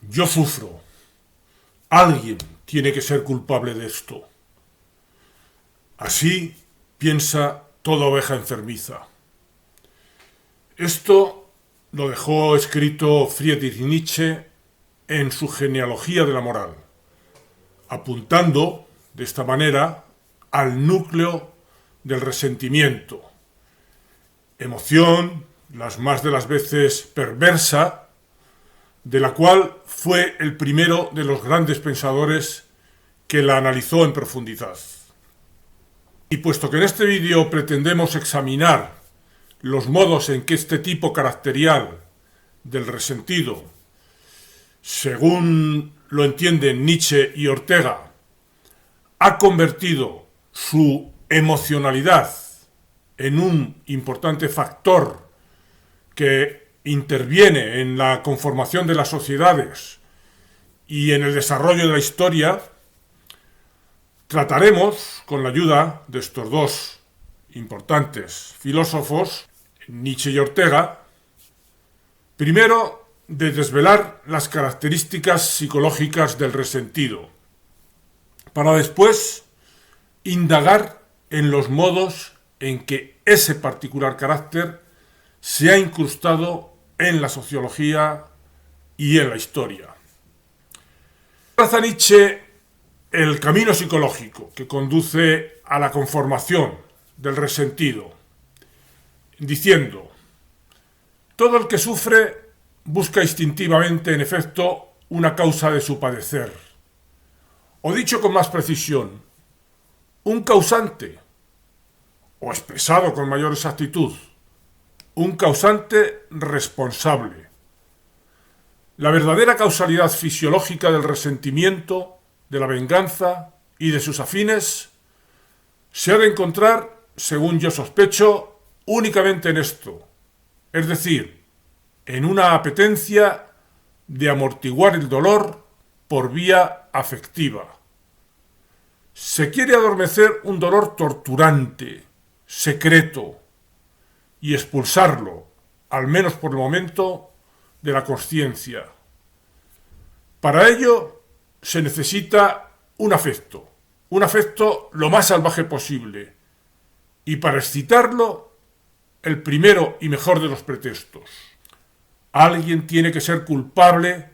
Yo sufro. Alguien tiene que ser culpable de esto. Así piensa toda oveja enfermiza. Esto lo dejó escrito Friedrich Nietzsche en su Genealogía de la moral, apuntando de esta manera al núcleo del resentimiento, emoción, las más de las veces perversa, de la cual fue el primero de los grandes pensadores que la analizó en profundidad. Y puesto que en este vídeo pretendemos examinar los modos en que este tipo caracterial del resentido, según lo entienden Nietzsche y Ortega, ha convertido su emocionalidad en un importante factor que interviene en la conformación de las sociedades y en el desarrollo de la historia, trataremos, con la ayuda de estos dos importantes filósofos, Nietzsche y Ortega, primero de desvelar las características psicológicas del resentido, para después indagar en los modos en que ese particular carácter se ha incrustado en la sociología y en la historia. Traza Nietzsche el camino psicológico que conduce a la conformación del resentido, diciendo: todo el que sufre busca instintivamente, en efecto, una causa de su padecer. O dicho con más precisión, un causante, o expresado con mayor exactitud, un causante responsable. La verdadera causalidad fisiológica del resentimiento, de la venganza y de sus afines se ha de encontrar, según yo sospecho, únicamente en esto, es decir, en una apetencia de amortiguar el dolor por vía afectiva. Se quiere adormecer un dolor torturante, secreto, y expulsarlo, al menos por el momento, de la consciencia. Para ello se necesita un afecto lo más salvaje posible, y para excitarlo, el primero y mejor de los pretextos. Alguien tiene que ser culpable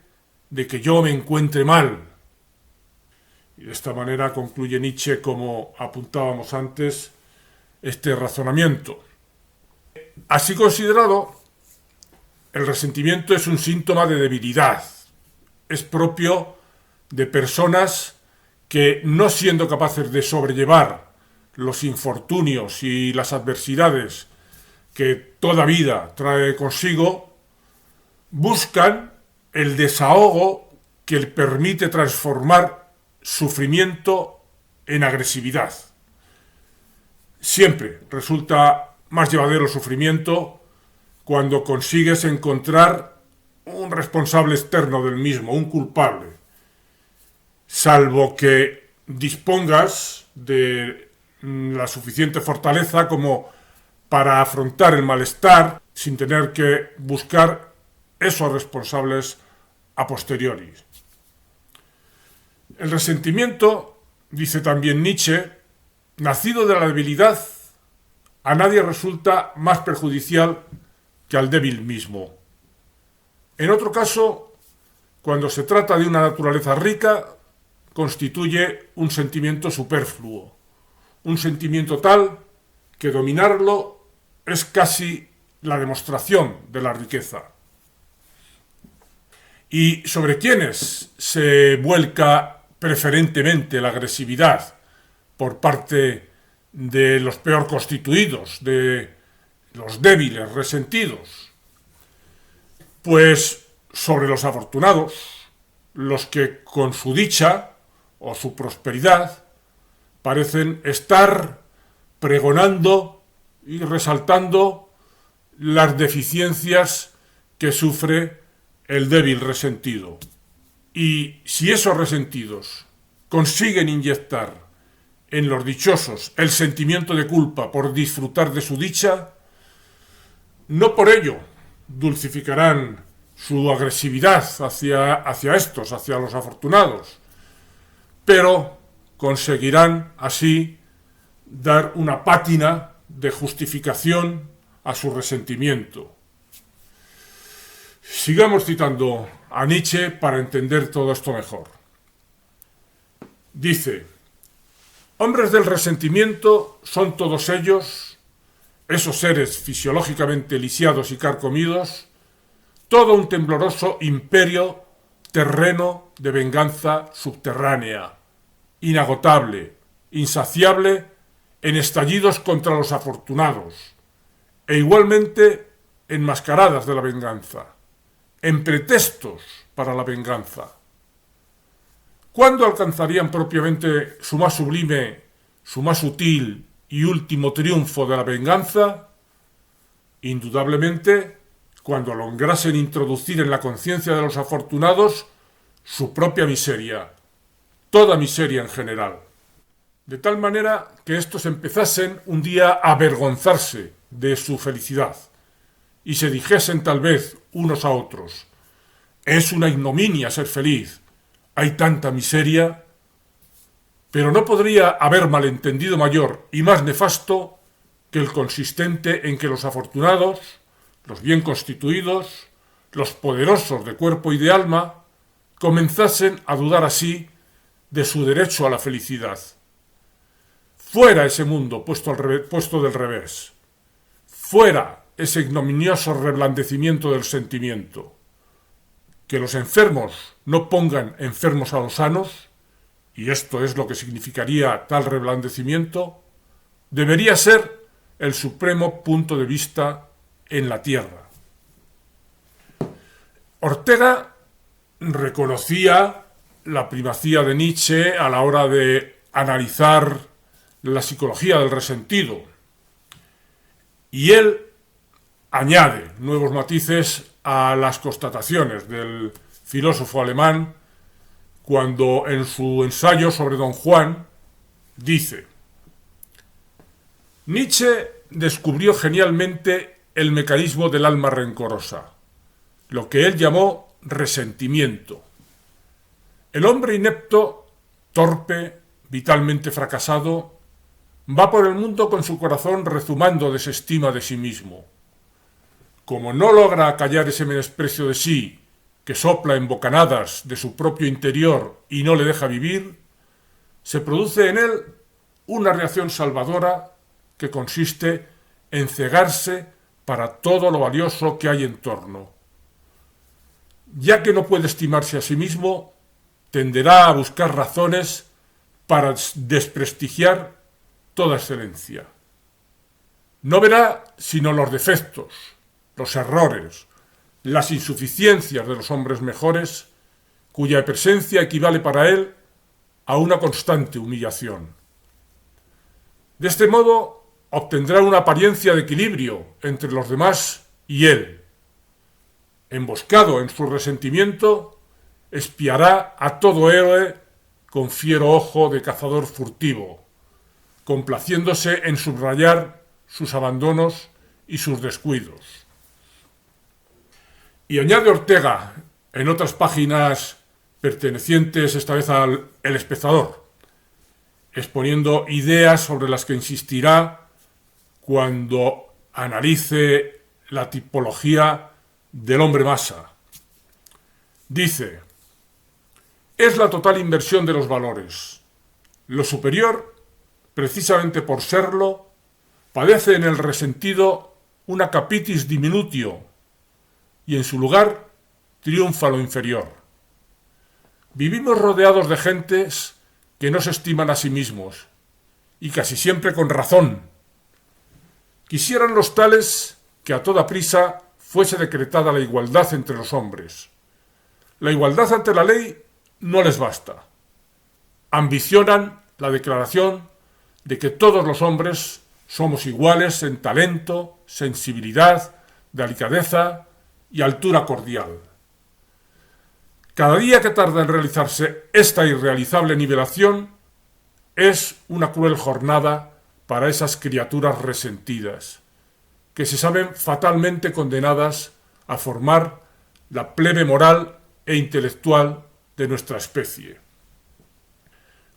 de que yo me encuentre mal. Y de esta manera concluye Nietzsche, como apuntábamos antes, este razonamiento. Así considerado, el resentimiento es un síntoma de debilidad. Es propio de personas que, no siendo capaces de sobrellevar los infortunios y las adversidades que toda vida trae consigo, buscan el desahogo que le permite transformar sufrimiento en agresividad. Siempre resulta más llevadero el sufrimiento cuando consigues encontrar un responsable externo del mismo, un culpable, salvo que dispongas de la suficiente fortaleza como para afrontar el malestar sin tener que buscar esos responsables a posteriori. El resentimiento, dice también Nietzsche, nacido de la debilidad, a nadie resulta más perjudicial que al débil mismo. En otro caso, cuando se trata de una naturaleza rica, constituye un sentimiento superfluo, un sentimiento tal que dominarlo es casi la demostración de la riqueza. ¿Y sobre quiénes se vuelca preferentemente la agresividad por parte de los peor constituidos, de los débiles, resentidos? Pues sobre los afortunados, los que con su dicha o su prosperidad parecen estar pregonando y resaltando las deficiencias que sufre el débil resentido. Y si esos resentidos consiguen inyectar en los dichosos el sentimiento de culpa por disfrutar de su dicha, no por ello dulcificarán su agresividad hacia estos, hacia los afortunados, pero conseguirán así dar una pátina de justificación a su resentimiento. Sigamos citando a Nietzsche para entender todo esto mejor. Dice: hombres del resentimiento son todos ellos, esos seres fisiológicamente lisiados y carcomidos, todo un tembloroso imperio terreno de venganza subterránea, inagotable, insaciable, en estallidos contra los afortunados, e igualmente en mascaradas de la venganza, en pretextos para la venganza. ¿Cuándo alcanzarían propiamente su más sublime, su más sutil y último triunfo de la venganza? Indudablemente, cuando lograsen introducir en la conciencia de los afortunados su propia miseria, toda miseria en general, de tal manera que éstos empezasen un día a avergonzarse de su felicidad y se dijesen tal vez unos a otros: es una ignominia ser feliz, hay tanta miseria. Pero no podría haber malentendido mayor y más nefasto que el consistente en que los afortunados, los bien constituidos, los poderosos de cuerpo y de alma, comenzasen a dudar así de su derecho a la felicidad. Fuera ese mundo puesto del revés, fuera ese ignominioso reblandecimiento del sentimiento. Que los enfermos no pongan enfermos a los sanos, y esto es lo que significaría tal reblandecimiento, debería ser el supremo punto de vista en la tierra. Ortega reconocía la primacía de Nietzsche a la hora de analizar la psicología del resentido, y él añade nuevos matices a las constataciones del filósofo alemán cuando en su ensayo sobre Don Juan dice: Nietzsche descubrió genialmente el mecanismo del alma rencorosa, lo que él llamó resentimiento. El hombre inepto, torpe, vitalmente fracasado, va por el mundo con su corazón rezumando desestima de sí mismo. Como no logra acallar ese menosprecio de sí que sopla en bocanadas de su propio interior y no le deja vivir, se produce en él una reacción salvadora que consiste en cegarse para todo lo valioso que hay en torno. Ya que no puede estimarse a sí mismo, tenderá a buscar razones para desprestigiar toda excelencia. No verá sino los defectos, los errores, las insuficiencias de los hombres mejores, cuya presencia equivale para él a una constante humillación. De este modo obtendrá una apariencia de equilibrio entre los demás y él. Emboscado en su resentimiento, espiará a todo héroe con fiero ojo de cazador furtivo, complaciéndose en subrayar sus abandonos y sus descuidos. Y añade Ortega en otras páginas pertenecientes esta vez al El Espectador, exponiendo ideas sobre las que insistirá cuando analice la tipología del hombre masa. Dice: es la total inversión de los valores. Lo superior, precisamente por serlo, padece en el resentido una capitis diminutio, y en su lugar triunfa lo inferior. Vivimos rodeados de gentes que no se estiman a sí mismos, y casi siempre con razón. Quisieran los tales que a toda prisa fuese decretada la igualdad entre los hombres. La igualdad ante la ley no les basta. Ambicionan la declaración de que todos los hombres somos iguales en talento, sensibilidad, delicadeza y altura cordial. Cada día que tarda en realizarse esta irrealizable nivelación es una cruel jornada para esas criaturas resentidas, que se saben fatalmente condenadas a formar la plebe moral e intelectual de nuestra especie.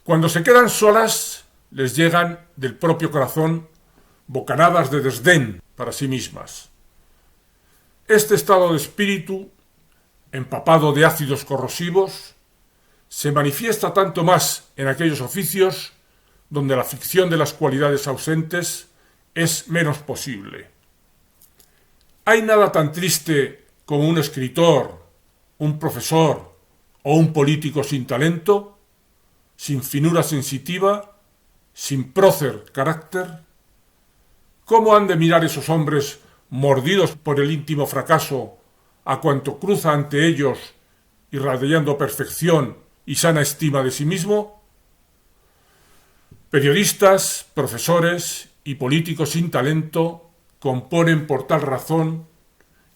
Cuando se quedan solas, les llegan del propio corazón bocanadas de desdén para sí mismas. Este estado de espíritu, empapado de ácidos corrosivos, se manifiesta tanto más en aquellos oficios donde la ficción de las cualidades ausentes es menos posible. ¿Hay nada tan triste como un escritor, un profesor o un político sin talento, sin finura sensitiva, sin prócer carácter? ¿Cómo han de mirar esos hombres mordidos por el íntimo fracaso a cuanto cruza ante ellos, irradiando perfección y sana estima de sí mismo? Periodistas, profesores y políticos sin talento componen por tal razón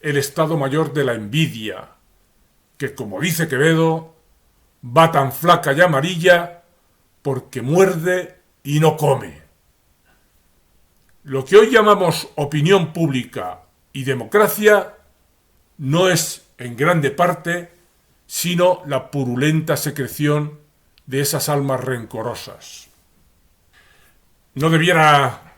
el estado mayor de la envidia, que, como dice Quevedo, va tan flaca y amarilla porque muerde y no come. Lo que hoy llamamos opinión pública y democracia no es, en grande parte, sino la purulenta secreción de esas almas rencorosas. No debiera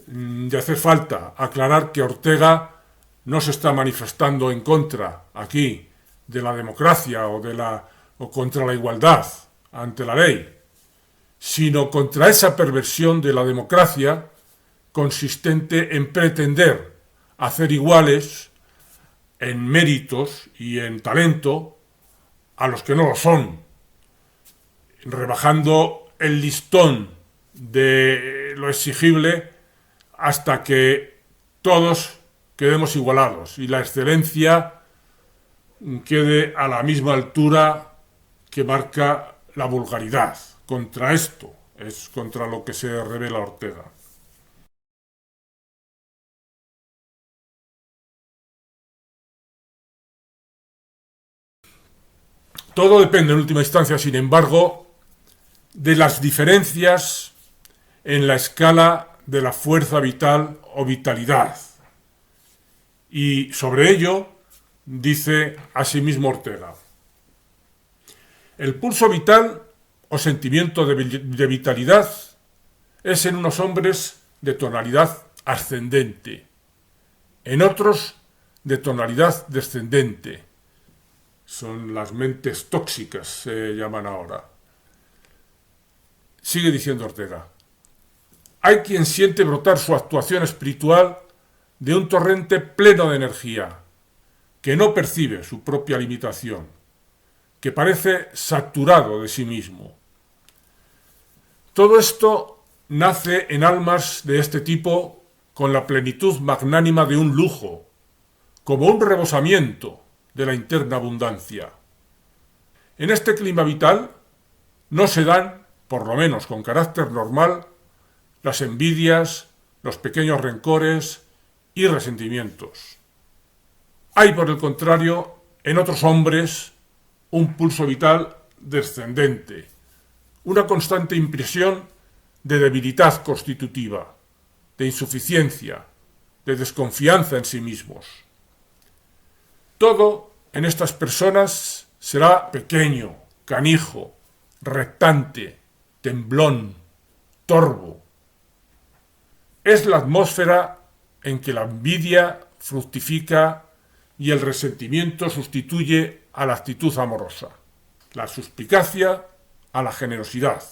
de hacer falta aclarar que Ortega no se está manifestando en contra, aquí, de la democracia o contra la igualdad ante la ley, sino contra esa perversión de la democracia consistente en pretender hacer iguales en méritos y en talento a los que no lo son, rebajando el listón de lo exigible hasta que todos quedemos igualados y la excelencia quede a la misma altura que marca la vulgaridad. Contra esto es contra lo que se revela Ortega. Todo depende en última instancia, sin embargo, de las diferencias en la escala de la fuerza vital o vitalidad. Y sobre ello dice asimismo Ortega: el pulso vital o sentimiento de vitalidad es en unos hombres de tonalidad ascendente, en otros de tonalidad descendente. Son las mentes tóxicas, se llaman ahora. Sigue diciendo Ortega: hay quien siente brotar su actuación espiritual de un torrente pleno de energía, que no percibe su propia limitación, que parece saturado de sí mismo. Todo esto nace en almas de este tipo con la plenitud magnánima de un lujo, como un rebosamiento de la interna abundancia. En este clima vital no se dan, por lo menos con carácter normal, las envidias, los pequeños rencores y resentimientos. Hay, por el contrario, en otros hombres un pulso vital descendente, una constante impresión de debilidad constitutiva, de insuficiencia, de desconfianza en sí mismos. Todo en estas personas será pequeño, canijo, rectante, temblón, torvo. Es la atmósfera en que la envidia fructifica y el resentimiento sustituye a la actitud amorosa, la suspicacia a la generosidad.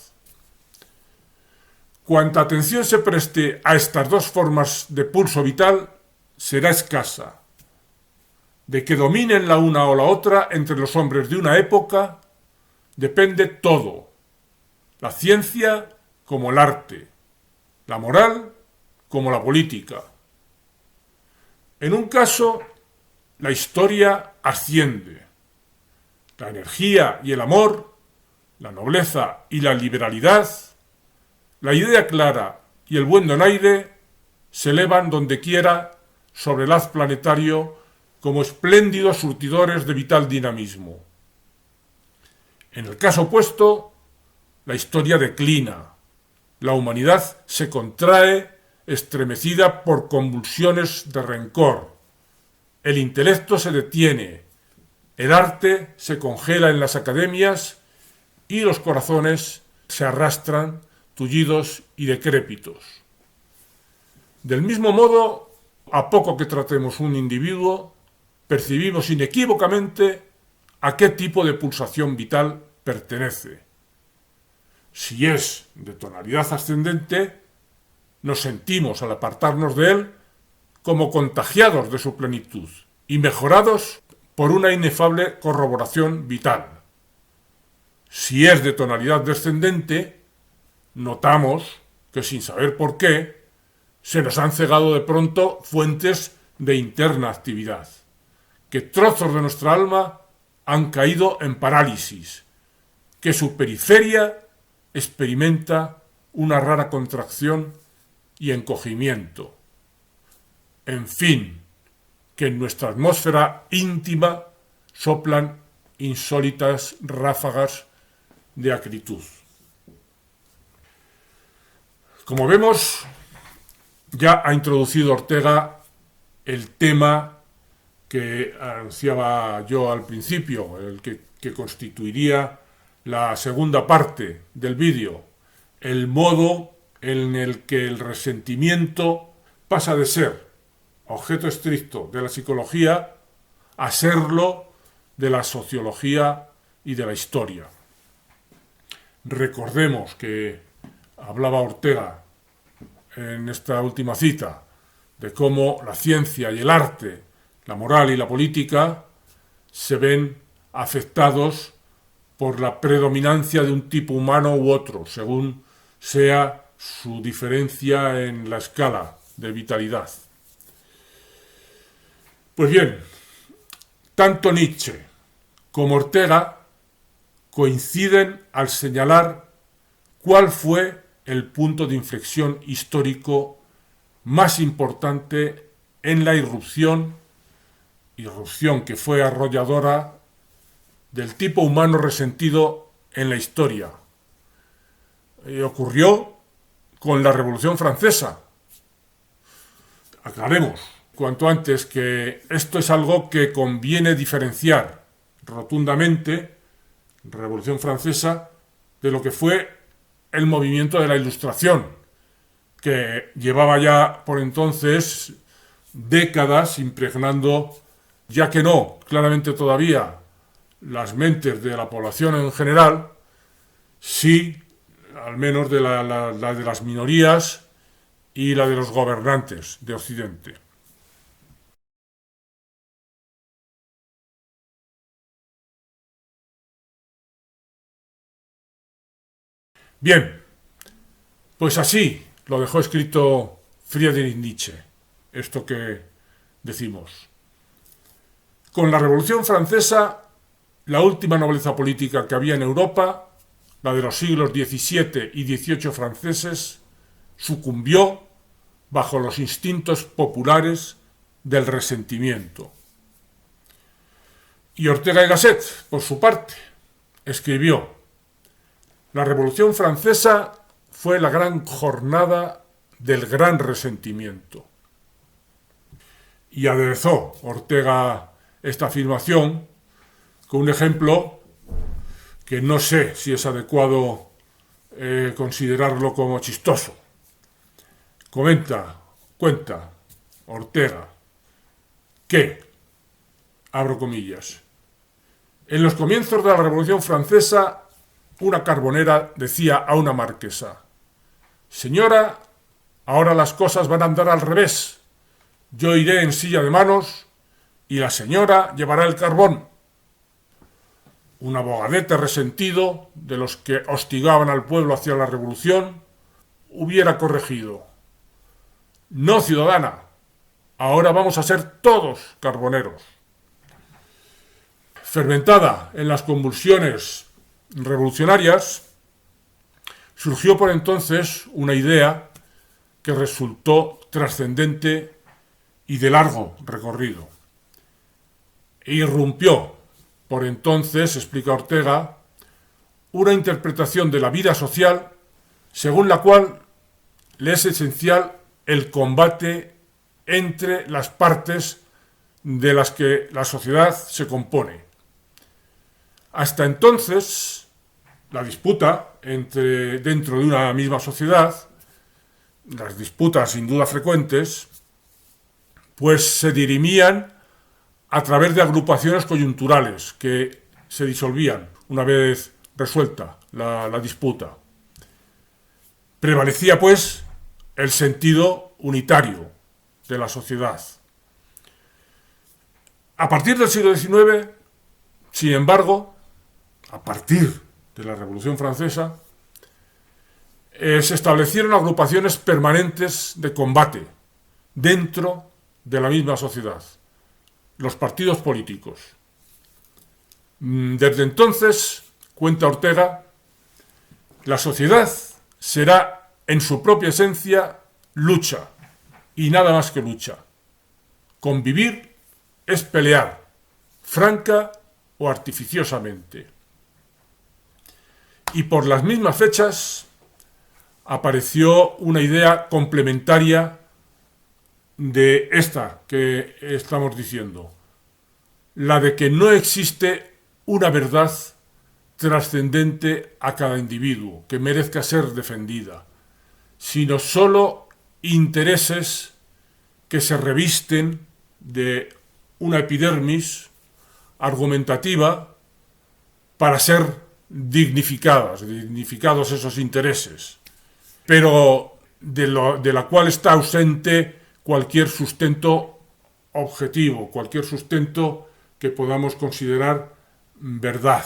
Cuanta atención se preste a estas dos formas de pulso vital será escasa. De que dominen la una o la otra entre los hombres de una época depende todo: la ciencia como el arte, la moral como la política. En un caso, la historia asciende. La energía y el amor, la nobleza y la liberalidad, la idea clara y el buen donaire se elevan donde quiera sobre el haz planetario como espléndidos surtidores de vital dinamismo. En el caso opuesto, la historia declina, la humanidad se contrae estremecida por convulsiones de rencor, el intelecto se detiene, El arte se congela en las academias y los corazones se arrastran tullidos y decrépitos. Del mismo modo, a poco que tratemos un individuo, percibimos inequívocamente a qué tipo de pulsación vital pertenece. Si es de tonalidad ascendente, nos sentimos al apartarnos de él como contagiados de su plenitud y mejorados por una inefable corroboración vital. Si es de tonalidad descendente, notamos que sin saber por qué, se nos han cegado de pronto fuentes de interna actividad, que trozos de nuestra alma han caído en parálisis, que su periferia experimenta una rara contracción y encogimiento. En fin, que en nuestra atmósfera íntima soplan insólitas ráfagas de acritud. Como vemos, ya ha introducido Ortega el tema que anunciaba yo al principio, el que constituiría la segunda parte del vídeo, el modo en el que el resentimiento pasa de ser objeto estricto de la psicología a serlo de la sociología y de la historia. Recordemos que hablaba Ortega en esta última cita de cómo la ciencia y el arte, la moral y la política se ven afectados por la predominancia de un tipo humano u otro, según sea su diferencia en la escala de vitalidad. Pues bien, tanto Nietzsche como Ortega coinciden al señalar cuál fue el punto de inflexión histórico más importante en la irrupción que fue arrolladora del tipo humano resentido en la historia. Ocurrió con la Revolución Francesa. Aclaremos cuanto antes que esto es algo que conviene diferenciar rotundamente, Revolución Francesa, de lo que fue el movimiento de la Ilustración, que llevaba ya por entonces décadas impregnando, ya que no claramente todavía, las mentes de la población en general, sí, al menos de la de las minorías y la de los gobernantes de Occidente. Bien, pues así lo dejó escrito Friedrich Nietzsche, esto que decimos. Con la Revolución Francesa, la última nobleza política que había en Europa, la de los siglos XVII y XVIII franceses, sucumbió bajo los instintos populares del resentimiento. Y Ortega y Gasset, por su parte, escribió: la Revolución Francesa fue la gran jornada del gran resentimiento. Y aderezó Ortega esta afirmación con un ejemplo que no sé si es adecuado considerarlo como chistoso. Cuenta Ortega que, abro comillas, en los comienzos de la Revolución Francesa, una carbonera decía a una marquesa: señora, ahora las cosas van a andar al revés. Yo iré en silla de manos y la señora llevará el carbón. Un abogadete resentido de los que hostigaban al pueblo hacia la revolución hubiera corregido: no, ciudadana, ahora vamos a ser todos carboneros. Fermentada en las convulsiones revolucionarias, surgió por entonces una idea que resultó trascendente y de largo recorrido. E irrumpió por entonces, explica Ortega, una interpretación de la vida social según la cual le es esencial el combate entre las partes de las que la sociedad se compone. Hasta entonces, la disputa dentro de una misma sociedad, las disputas sin duda frecuentes, pues se dirimían a través de agrupaciones coyunturales que se disolvían una vez resuelta la disputa. Prevalecía, pues, el sentido unitario de la sociedad. A partir del siglo XIX, sin embargo, a partir de la Revolución Francesa, se establecieron agrupaciones permanentes de combate dentro de la misma sociedad, los partidos políticos. Desde entonces, cuenta Ortega, la sociedad será en su propia esencia lucha y nada más que lucha. Convivir es pelear, franca o artificiosamente. Y por las mismas fechas apareció una idea complementaria de esta que estamos diciendo, la de que no existe una verdad trascendente a cada individuo que merezca ser defendida, sino sólo intereses que se revisten de una epidermis argumentativa para ser dignificados esos intereses, pero de la cual está ausente cualquier sustento objetivo, cualquier sustento que podamos considerar verdad.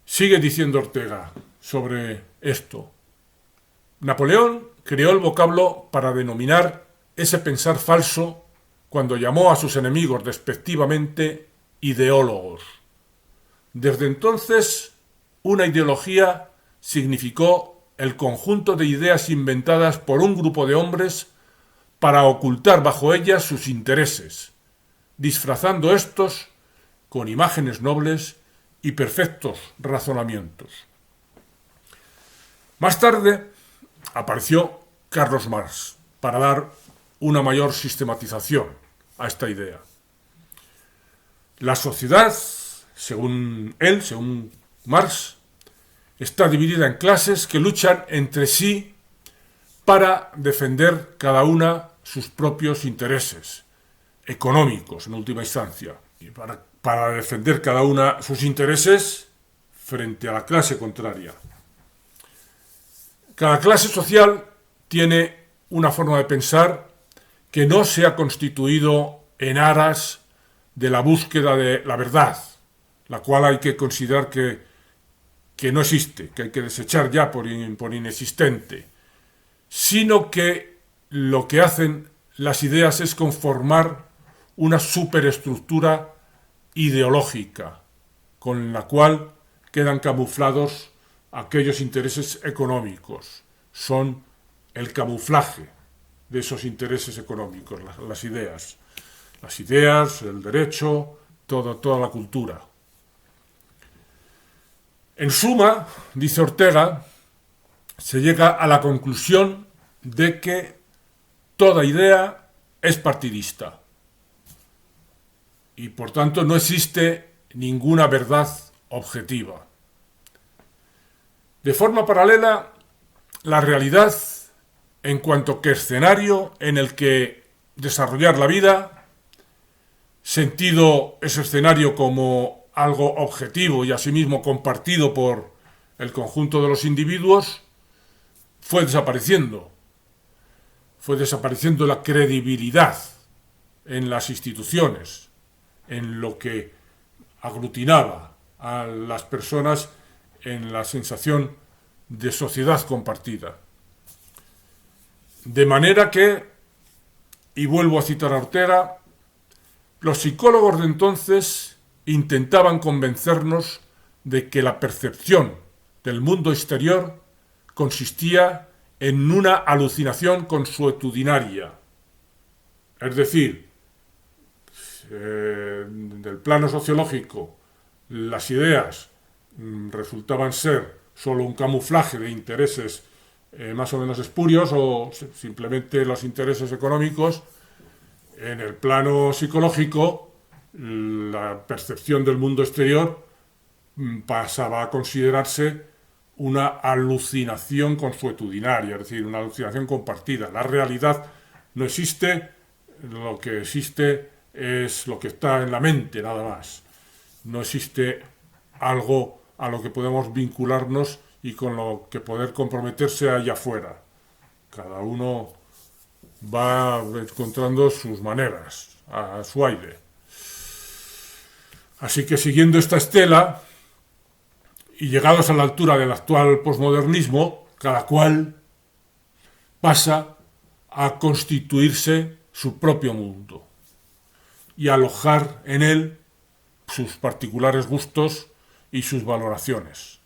Sigue diciendo Ortega sobre esto. Napoleón creó el vocablo para denominar ese pensar falso cuando llamó a sus enemigos despectivamente ideólogos. Desde entonces, una ideología significó el conjunto de ideas inventadas por un grupo de hombres para ocultar bajo ellas sus intereses, disfrazando estos con imágenes nobles y perfectos razonamientos. Más tarde apareció Carlos Marx para dar una mayor sistematización a esta idea. La sociedad, según él, según Marx, está dividida en clases que luchan entre sí para defender cada una sus propios intereses económicos, en última instancia, y para defender cada una sus intereses frente a la clase contraria. Cada clase social tiene una forma de pensar que no se ha constituido en aras de la búsqueda de la verdad, la cual hay que considerar que no existe, que hay que desechar ya por inexistente, sino que lo que hacen las ideas es conformar una superestructura ideológica con la cual quedan camuflados aquellos intereses económicos. Son el camuflaje de esos intereses económicos, las ideas, el derecho, toda la cultura. En suma, dice Ortega, se llega a la conclusión de que toda idea es partidista y por tanto no existe ninguna verdad objetiva. De forma paralela, la realidad, en cuanto que escenario en el que desarrollar la vida, sentido ese escenario como algo objetivo y asimismo compartido por el conjunto de los individuos, fue desapareciendo. Fue desapareciendo la credibilidad en las instituciones, en lo que aglutinaba a las personas en la sensación de sociedad compartida. De manera que, y vuelvo a citar a Ortega, los psicólogos de entonces intentaban convencernos de que la percepción del mundo exterior consistía en una alucinación consuetudinaria. Es decir, del plano sociológico, las ideas resultaban ser solo un camuflaje de intereses más o menos espurios o simplemente los intereses económicos. En el plano psicológico, la percepción del mundo exterior pasaba a considerarse una alucinación consuetudinaria, es decir, una alucinación compartida. La realidad no existe, lo que existe es lo que está en la mente, nada más. No existe algo a lo que podemos vincularnos y con lo que poder comprometerse allá afuera. Cada uno va encontrando sus maneras, a su aire. Así que siguiendo esta estela y llegados a la altura del actual posmodernismo, cada cual pasa a constituirse su propio mundo y alojar en él sus particulares gustos y sus valoraciones,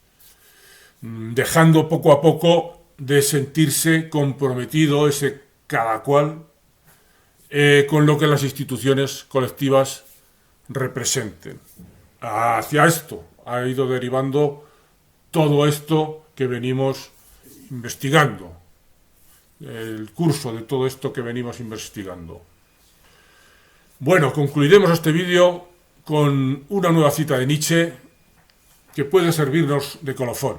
dejando poco a poco de sentirse comprometido ese cada cual con lo que las instituciones colectivas representen. Hacia esto ha ido derivando todo esto que venimos investigando, el curso de todo esto que venimos investigando. Bueno, concluiremos este vídeo con una nueva cita de Nietzsche que puede servirnos de colofón.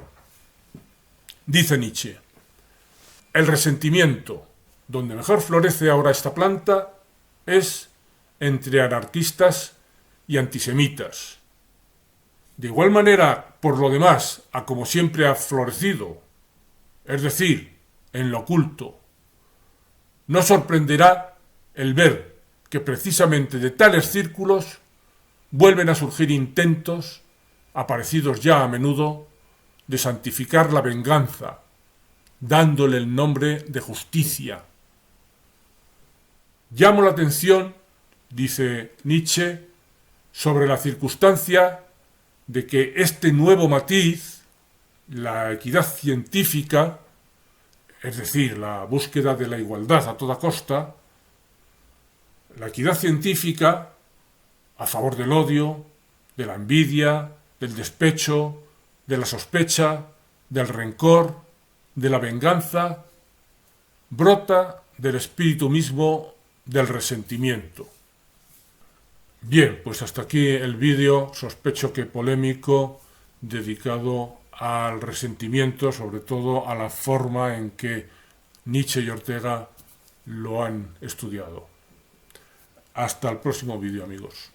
Dice Nietzsche: el resentimiento, donde mejor florece ahora esta planta, es entre anarquistas y antisemitas. De igual manera, por lo demás, a como siempre ha florecido, es decir, en lo oculto. No sorprenderá el ver que precisamente de tales círculos vuelven a surgir intentos, aparecidos ya a menudo, de santificar la venganza, dándole el nombre de justicia. Llamo la atención, dice Nietzsche, sobre la circunstancia de que este nuevo matiz, la equidad científica, es decir, la búsqueda de la igualdad a toda costa, la equidad científica a favor del odio, de la envidia, del despecho, de la sospecha, del rencor, de la venganza, brota del espíritu mismo del resentimiento. Bien, pues hasta aquí el vídeo, sospecho que polémico, dedicado al resentimiento, sobre todo a la forma en que Nietzsche y Ortega lo han estudiado. Hasta el próximo vídeo, amigos.